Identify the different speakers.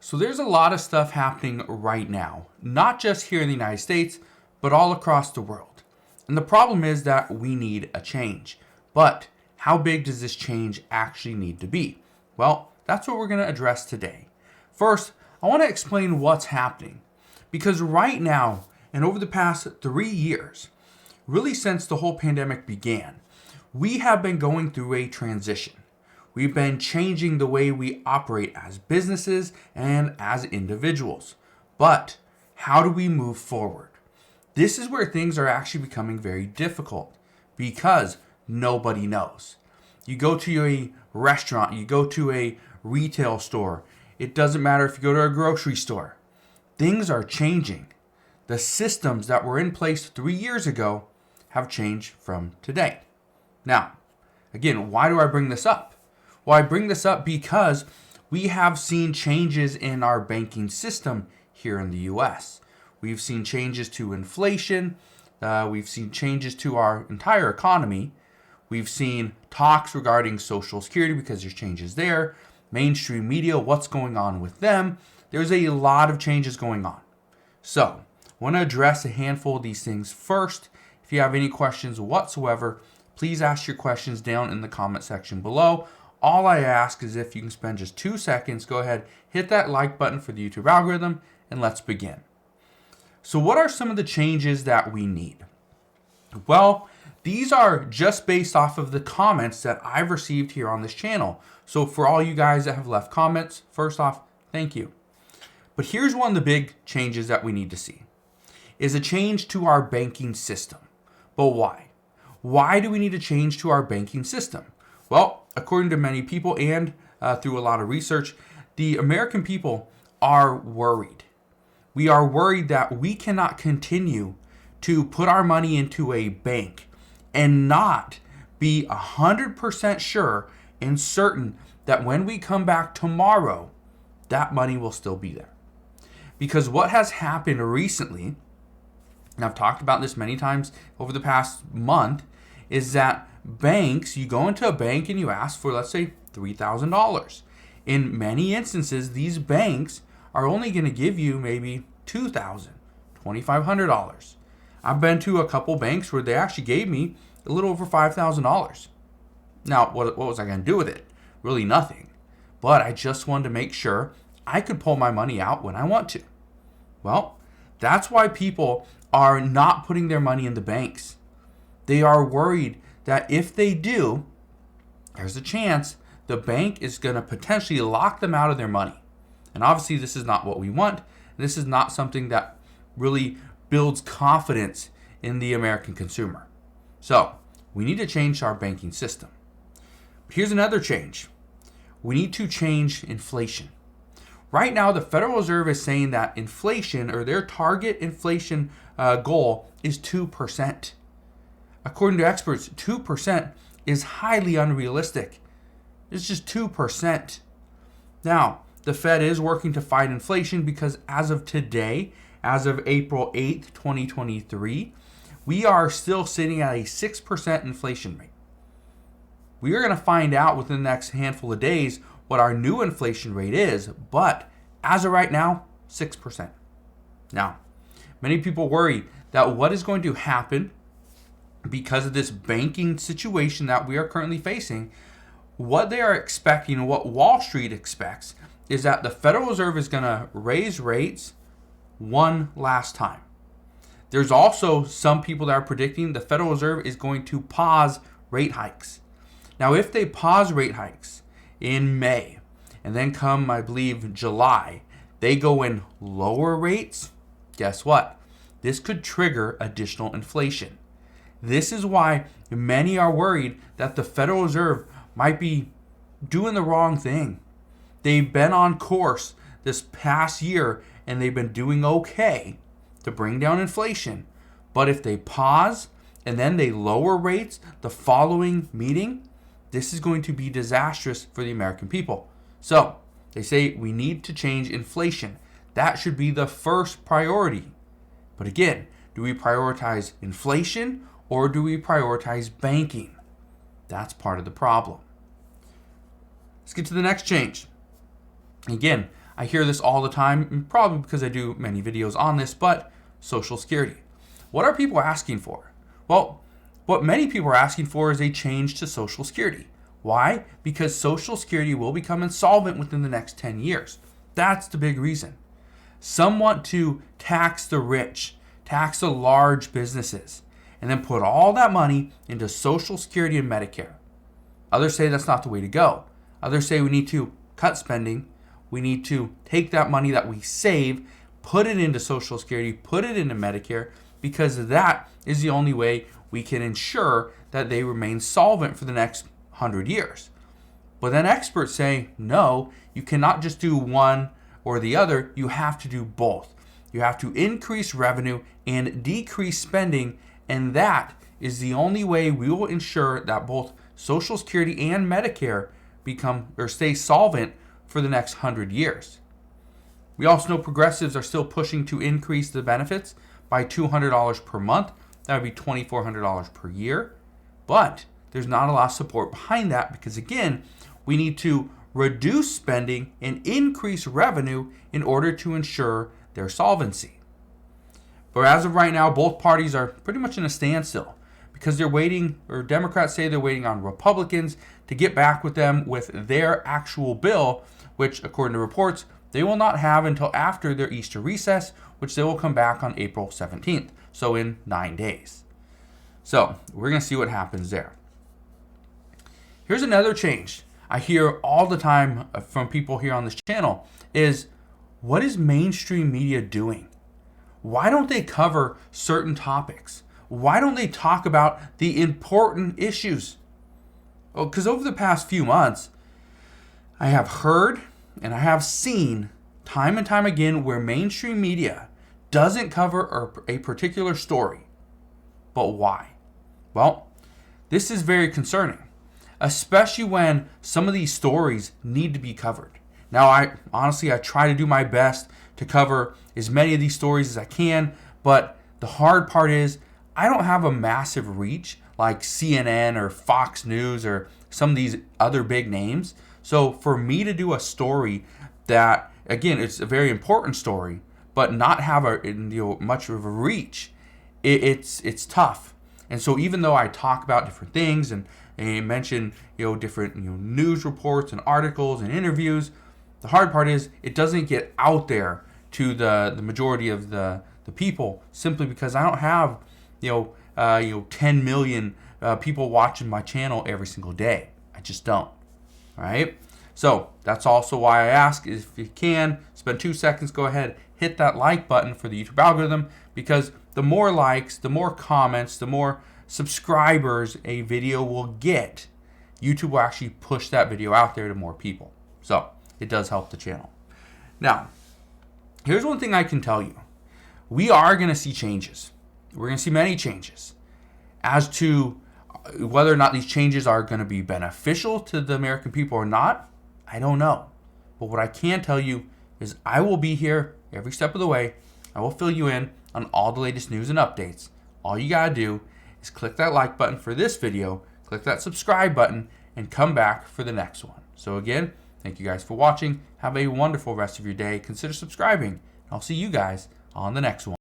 Speaker 1: So there's a lot of stuff happening right now, not just here in the United States, but all across the world. And the problem is that we need a change. But how big does this change actually need to be? Well, that's what we're going to address today. First, I want to explain what's happening. Because right now, and over the past 3 years, really since the whole pandemic began, we have been going through a transition. We've been changing the way we operate as businesses and as individuals. But how do we move forward? This is where things are actually becoming very difficult because nobody knows. You go to a restaurant, you go to a retail store. It doesn't matter if you go to a grocery store. Things are changing. The systems that were in place 3 years ago have changed from today. Now, again, why do I bring this up? Well, I bring this up because we have seen changes in our banking system here in the US. We've seen changes to inflation. We've seen changes to our entire economy. We've seen talks regarding Social Security because there's changes there. Mainstream media, what's going on with them? There's a lot of changes going on. So, I want to address a handful of these things first. If you have any questions whatsoever, please ask your questions down in the comment section below. All I ask is if you can spend just 2 seconds, go ahead, hit that like button for the YouTube algorithm, and let's begin. So what are some of the changes that we need? Well, these are just based off of the comments that I've received here on this channel. So for all you guys that have left comments, first off, thank you. But here's one of the big changes that we need to see, is a change to our banking system. But why? Why do we need a change to our banking system? Well, according to many people and through a lot of research, the American people are worried. We are worried that we cannot continue to put our money into a bank and not be 100% sure and certain that when we come back tomorrow, that money will still be there. Because what has happened recently, and I've talked about this many times over the past month, is that banks, you go into a bank and you ask for, let's say, $3,000. In many instances, these banks are only going to give you maybe $2,000, $2,500. I've been to a couple banks where they actually gave me a little over $5,000. Now, what was I going to do with it? Really nothing. But I just wanted to make sure I could pull my money out when I want to. Well, that's why people are not putting their money in the banks. They are worried that if they do, there's a chance the bank is going to potentially lock them out of their money. And obviously this is not what we want. This is not something that really builds confidence in the American consumer. So we need to change our banking system. But here's another change. We need to change inflation. Right now, the Federal Reserve is saying that inflation, or their target inflation goal, is 2%. According to experts, 2% is highly unrealistic. It's just 2%. Now, the Fed is working to fight inflation because as of today, as of April 8th, 2023, we are still sitting at a 6% inflation rate. We are going to find out within the next handful of days what our new inflation rate is, but as of right now, 6%. Now, many people worry that what is going to happen because of this banking situation that we are currently facing, what they are expecting and what Wall Street expects is that the Federal Reserve is going to raise rates one last time. There's also some people that are predicting the Federal Reserve is going to pause rate hikes. Now, if they pause rate hikes in May and then come, I believe, July, they go in lower rates, guess what? This could trigger additional inflation. This is why many are worried that the Federal Reserve might be doing the wrong thing. They've been on course this past year and they've been doing okay to bring down inflation. But if they pause and then they lower rates the following meeting, this is going to be disastrous for the American people. So they say we need to change inflation. That should be the first priority. But again, do we prioritize inflation or do we prioritize banking? That's part of the problem. Let's get to the next change. Again, I hear this all the time, probably because I do many videos on this, but Social Security. What are people asking for? Well, what many people are asking for is a change to Social Security. Why? Because Social Security will become insolvent within the next 10 years. That's the big reason. Some want to tax the rich, tax the large businesses, and then put all that money into Social Security and Medicare. Others say that's not the way to go. Others say we need to cut spending. We need to take that money that we save, put it into Social Security, put it into Medicare, because that is the only way we can ensure that they remain solvent for the next 100 years. But then experts say, no, you cannot just do one or the other. You have to do both. You have to increase revenue and decrease spending, and that is the only way we will ensure that both Social Security and Medicare become or stay solvent for the next 100 years. We also know progressives are still pushing to increase the benefits by $200 per month. That would be $2,400 per year. But there's not a lot of support behind that because, again, we need to reduce spending and increase revenue in order to ensure their solvency. But as of right now, both parties are pretty much in a standstill because they're waiting, or Democrats say they're waiting on Republicans to get back with them with their actual bill, which, according to reports, they will not have until after their Easter recess, which they will come back on April 17th, so in 9 days. So we're going to see what happens there. Here's another change I hear all the time from people here on this channel is, what is mainstream media doing? Why don't they cover certain topics? Why don't they talk about the important issues? Well, because over the past few months, I have heard and I have seen time and time again where mainstream media doesn't cover a particular story. But why? Well, this is very concerning, especially when some of these stories need to be covered. Now, I try to do my best to cover as many of these stories as I can, but the hard part is I don't have a massive reach like CNN or Fox News or some of these other big names. So for me to do a story that, again, it's a very important story, but not have much of a reach, it's tough. And so even though I talk about different things and mention different news reports and articles and interviews, the hard part is it doesn't get out there to the majority of the people, simply because I don't have 10 million people watching my channel every single day. I just don't. All right. So that's also why I ask, if you can spend 2 seconds, go ahead, hit that like button for the YouTube algorithm, because the more likes, the more comments, the more subscribers a video will get, YouTube will actually push that video out there to more people. So it does help the channel. Now, here's one thing I can tell you. We are going to see changes. We're going to see many changes. As to whether or not these changes are going to be beneficial to the American people or not, I don't know. But what I can tell you is I will be here every step of the way. I will fill you in on all the latest news and updates. All you got to do is click that like button for this video, click that subscribe button, and come back for the next one. So again, thank you guys for watching. Have a wonderful rest of your day. Consider subscribing. I'll see you guys on the next one.